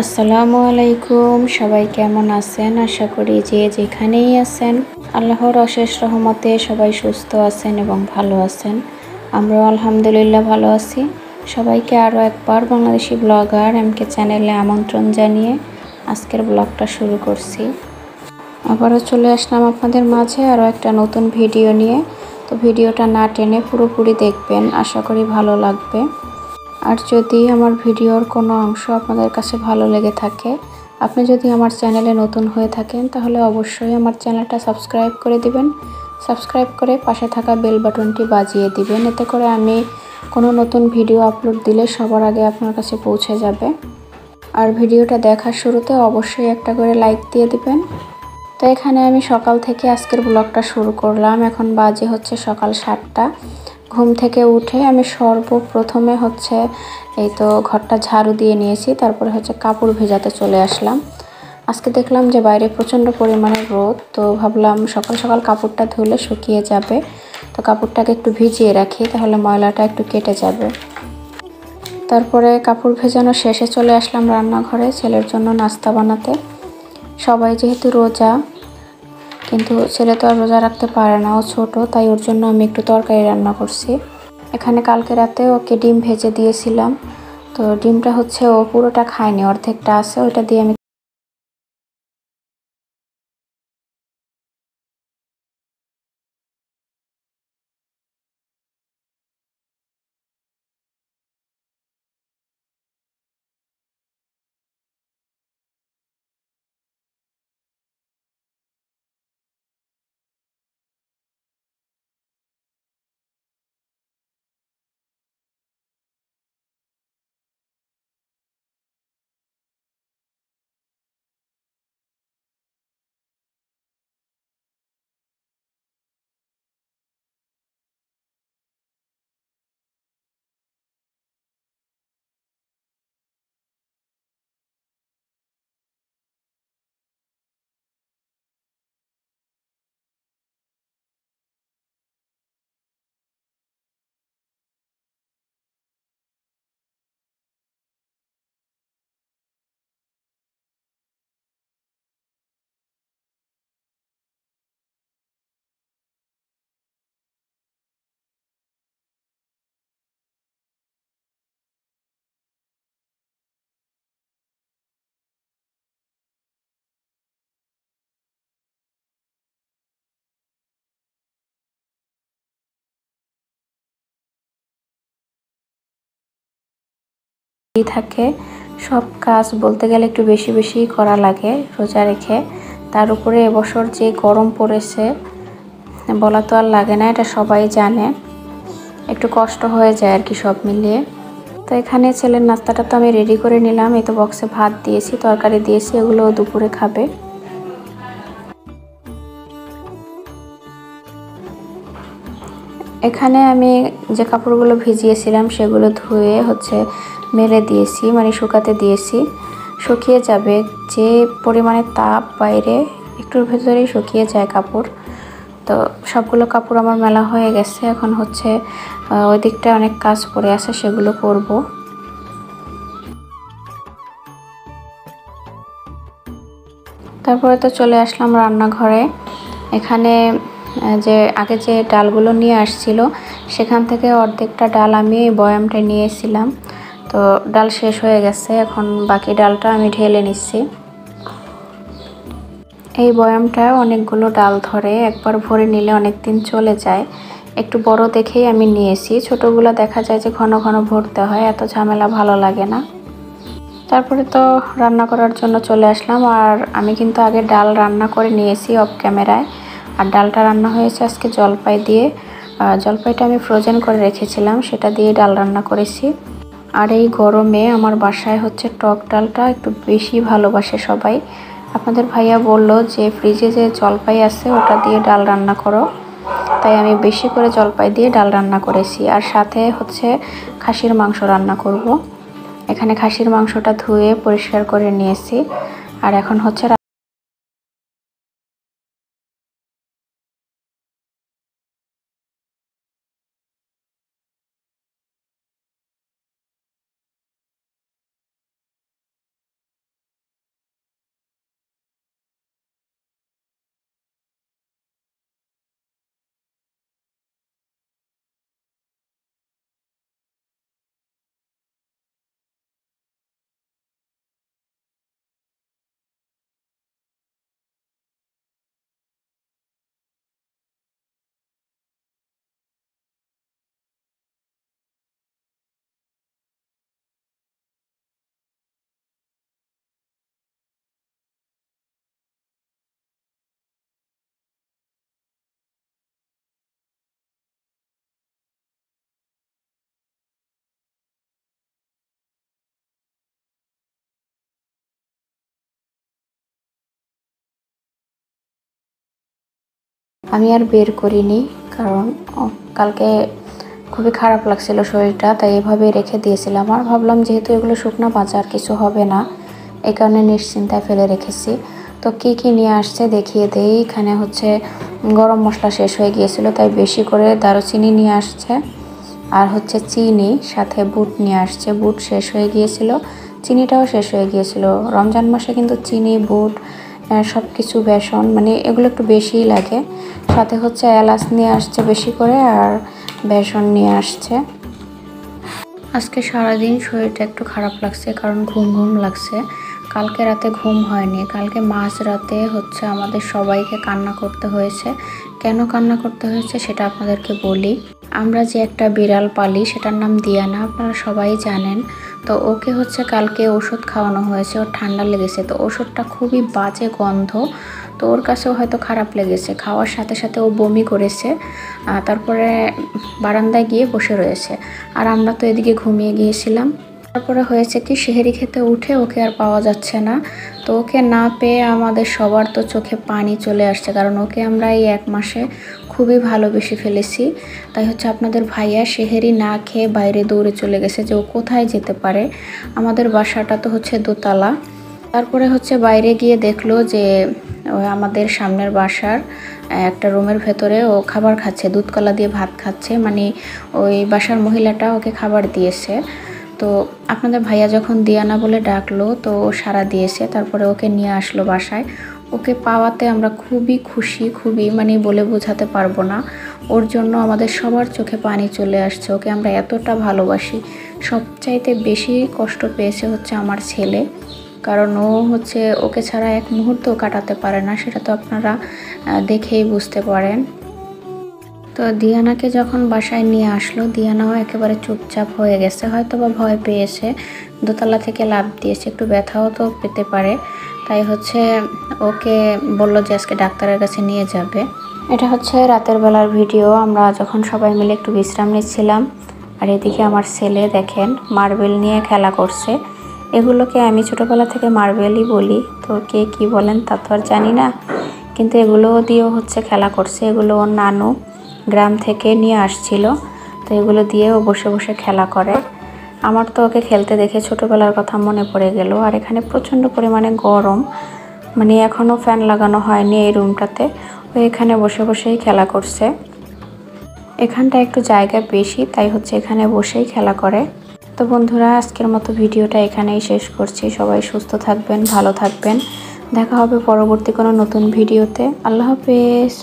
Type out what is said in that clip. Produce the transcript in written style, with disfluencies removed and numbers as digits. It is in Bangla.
আসসালামু আলাইকুম, সবাই কেমন আছেন? আশা করি যে যেখানেই আছেন আল্লাহর অশেষ রহমতে সবাই সুস্থ আছেন এবং ভালো আছেন। আমরাও আলহামদুলিল্লাহ ভালো আছি। সবাইকে আরও একবার বাংলাদেশি ব্লগার এমকে চ্যানেলে আমন্ত্রণ জানিয়ে আজকের ব্লগটা শুরু করছি। আবারও চলে আসলাম আপনাদের মাঝে আরও একটা নতুন ভিডিও নিয়ে। তো ভিডিওটা না টেনে পুরোপুরি দেখবেন, আশা করি ভালো লাগবে। আর যদি আমার ভিডিওর কোনো অংশ আপনাদের কাছে ভালো লেগে থাকে, আপনি যদি আমার চ্যানেলে নতুন হয়ে থাকেন তাহলে অবশ্যই আমার চ্যানেলটা সাবস্ক্রাইব করে দিবেন। সাবস্ক্রাইব করে পাশে থাকা বেল বাটনটি বাজিয়ে দিবেন, এতে করে আমি কোনো নতুন ভিডিও আপলোড দিলে সবার আগে আপনার কাছে পৌঁছে যাবে। আর ভিডিওটা দেখার শুরুতে অবশ্যই একটা করে লাইক দিয়ে দিবেন। তো এখানে আমি সকাল থেকে আজকের ব্লগটা শুরু করলাম। এখন বাজে হচ্ছে সকাল 7টা। ঘুম থেকে উঠে আমি সর্বপ্রথমে এই তো ঘরটা ঝাড়ু দিয়ে নিয়েছি, তারপরে কাপড় ভেজাতে চলে আসলাম। আজকে দেখলাম যে বাইরে প্রচণ্ড পরিমাণে রোদ, তো ভাবলাম সকাল সকাল কাপড়টা ধুলে শুকিয়ে যাবে, তো কাপড়টাকে একটু ভিজিয়ে রাখি, তাহলে ময়লাটা একটু কেটে যাবে। তারপরে কাপড় ভেজানো শেষে চলে আসলাম রান্নাঘরে ছেলের জন্য নাস্তা বানাতে। সবাই যেহেতু রোজা, কিন্তু ছেলে তো আর রোজা রাখতে পারে না, ও ছোট, তাই ওর জন্য আমি একটু তরকারি রান্না করছি। এখানে কালকে রাতে ওকে ডিম ভেজে দিয়েছিলাম, তো ডিমটা ও পুরোটা খায়নি, অর্ধেকটা আছে, ওইটা দিয়ে আমি থাকে। সব কাজ বলতে গেলে একটু বেশি বেশি করা লাগে রোজা রেখে। তার উপরে এবছর যে গরম পড়েছে বলা তো আর লাগে না, এটা সবাই জানে। একটু কষ্ট হয়ে যায় আর কি সব মিলিয়ে। তো এখানে ছেলের নাস্তাটা তো আমি রেডি করে নিলাম। এই তো বক্সে ভাত দিয়েছি, তরকারি দিয়েছি, এগুলো দুপুরে খাবে। এখানে আমি যে কাপড়গুলো ভিজিয়েছিলাম সেগুলো ধুয়ে মেলে দিয়েছি, মানে শুকাতে দিয়েছি। শুকিয়ে যাবে, যে পরিমাণে তাপ বাইরে, একটুর ভেতরেই শুকিয়ে যায় কাপড়। তো সবগুলো কাপড় আমার মেলা হয়ে গেছে। এখন ওই দিকটা অনেক কাজ পড়ে আছে, সেগুলো করব। তারপরে তো চলে আসলাম রান্নাঘরে। এখানে আগে যে ডালগুলো নিয়ে আসছিল সেখান থেকে অর্ধেকটা ডাল আমি বয়ামটা নিয়েছিলাম, তো ডাল শেষ হয়ে গেছে। এখন বাকি ডালটা আমি ঢেলে নিচ্ছি। এই বয়ামটা অনেকগুলো ডাল ধরে, একবার ভরে নিলে অনেক দিন চলে যায়। একটু বড় দেখেই আমি নিয়েছি, ছোটোগুলো দেখা যায় যে ঘন ঘন ভরতে হয়, এত ঝামেলা ভালো লাগে না। তারপরে তো রান্না করার জন্য চলে আসলাম। আর আমি কিন্তু আগে ডাল রান্না করে নিয়েছি অফ ক্যামেরায়। আর ডালটা রান্না হয়েছে আজকে জলপাই দিয়ে। জলপাইটা আমি ফ্রোজেন করে রেখেছিলাম, সেটা দিয়ে ডাল রান্না করেছি। আর এই গরমে আমার বাসায় হচ্ছে টক ডালটা একটু বেশি ভালোবাসে সবাই। আপনাদের ভাইয়া বলল যে ফ্রিজে যে জলপাই আছে ওটা দিয়ে ডাল রান্না করো, তাই আমি বেশি করে জলপাই দিয়ে ডাল রান্না করেছি। আর সাথে হচ্ছে খাসির মাংস রান্না করব। এখানে খাসির মাংসটা ধুয়ে পরিষ্কার করে নিয়েছি। আর এখন হচ্ছে আমি আর বের করিনি, কারণ কালকে খুবই খারাপ লাগছিল শরীরটা, তাই এভাবে রেখে দিয়েছিলাম। আর ভাবলাম যেহেতু এগুলো শুকনো ভাজা আর কিছু হবে না, এই কারণে নিশ্চিন্তায় ফেলে রেখেছি। তো কি নিয়ে আসছে দেখিয়ে দেই। এখানে হচ্ছে গরম মশলা শেষ হয়ে গিয়েছিল, তাই বেশি করে দারুচিনি নিয়ে আসছে। আর হচ্ছে চিনি, সাথে বুট নিয়ে আসছে। বুট শেষ হয়ে গিয়েছিল, চিনিটাও শেষ হয়ে গিয়েছিল। রমজান মাসে কিন্তু চিনি, বুট, সব কিছু, বেসন, মানে এগুলো একটু বেশিই লাগে। সাথে হচ্ছে এলাচ নিয়ে আসছে বেশি করে, আর বেসন নিয়ে আসছে। আজকে সারাদিন শরীরটা একটু খারাপ লাগছে, কারণ ঘুম লাগছে। কালকে রাতে ঘুম হয়নি। কালকে মাঝরাতে হচ্ছে আমাদের সবাইকে কান্না করতে হয়েছে। কেন কান্না করতে হয়েছে সেটা আপনাদেরকে বলি। আমরা যে একটা বিড়াল পালি সেটার নাম দিয়ানা, আপনারা সবাই জানেন। তো ওকে হচ্ছে কালকে ওষুধ খাওয়ানো হয়েছে, ওর ঠান্ডা লেগেছে। তো ওষুধটা খুবই বাজে গন্ধ, তো ওর কাছেও হয়তো খারাপ লেগেছে। খাওয়ার সাথে সাথে ও বমি করেছে, তারপরে বারান্দায় গিয়ে বসে রয়েছে। আর আমরা তো এদিকে ঘুমিয়ে গিয়েছিলাম। তারপরে হয়েছে কি, সেহেরি খেতে উঠে ওকে আর পাওয়া যাচ্ছে না। তো ওকে না পেয়ে আমাদের সবার তো চোখে পানি চলে আসছে, কারণ ওকে আমরা এই 1 মাসে খুবই ভালোবেসে ফেলেছি। তাই হচ্ছে আপনাদের ভাইয়া সেহেরি না খেয়ে বাইরে দৌড়ে চলে গেছে যে ও কোথায় যেতে পারে। আমাদের বাসাটা তো হচ্ছে দোতলা। তারপরে হচ্ছে বাইরে গিয়ে দেখলো যে আমাদের সামনের বাসার একটা রুমের ভেতরে ও খাবার খাচ্ছে, দুধ কলা দিয়ে ভাত খাচ্ছে। মানে ওই বাসার মহিলাটা ওকে খাবার দিয়েছে। তো আপনাদের ভাইয়া যখন দিয়ানা বলে ডাকলো, তো ও সাড়া দিয়েছে। তারপরে ওকে নিয়ে আসলো বাসায়। ওকে পাওয়াতে আমরা খুবই খুশি, খুবই, মানে বলে বোঝাতে পারবো না। ওর জন্য আমাদের সবার চোখে পানি চলে আসছে। ওকে আমরা এতটা ভালোবাসি। সবচাইতে বেশি কষ্ট পেয়েছে হচ্ছে আমার ছেলে, কারণ ও হচ্ছে ওকে ছাড়া এক মুহূর্তও কাটাতে পারে না। সেটা তো আপনারা দেখেই বুঝতে পারেন। তো দিয়ানাকে যখন বাসায় নিয়ে আসলো, দিয়ানাও একেবারে চুপচাপ হয়ে গেছে, হয়তো বা ভয় পেয়েছে, দোতলা থেকে লাফ দিয়েছে, একটু ব্যথাও তো পেতে পারে। তাই হচ্ছে ওকে বলল যে আজকে ডাক্তারের কাছে নিয়ে যাবে। এটা হচ্ছে রাতের বেলার ভিডিও, আমরা যখন সবাই মিলে একটু বিশ্রাম নিচ্ছিলাম। আর এদিকে আমার ছেলে দেখেন মার্বেল নিয়ে খেলা করছে। এগুলোকে আমি ছোটোবেলা থেকে মার্বেলই বলি, তো কে কি বলেন তা তো আর জানি না, কিন্তু এগুলো দিয়েও হচ্ছে খেলা করছে। এগুলো ওর নানু গ্রাম থেকে নিয়ে আসছিল, তো এগুলো দিয়েও বসে বসে খেলা করে। আমার তো ওকে খেলতে দেখে ছোটোবেলার কথা মনে পড়ে গেল। আর এখানে প্রচণ্ড পরিমাণে গরম, মানে এখনও ফ্যান লাগানো হয়নি এই রুমটাতে। ও এখানে বসে বসেই খেলা করছে। এখানটা একটু জায়গা বেশি, তাই হচ্ছে এখানে বসেই খেলা করে। তো বন্ধুরা, আজকের মতো ভিডিওটা এখানেই শেষ করছি। সবাই সুস্থ থাকবেন, ভালো থাকবেন। দেখা হবে পরবর্তী কোনো নতুন ভিডিওতে। আল্লাহ হাফেজ।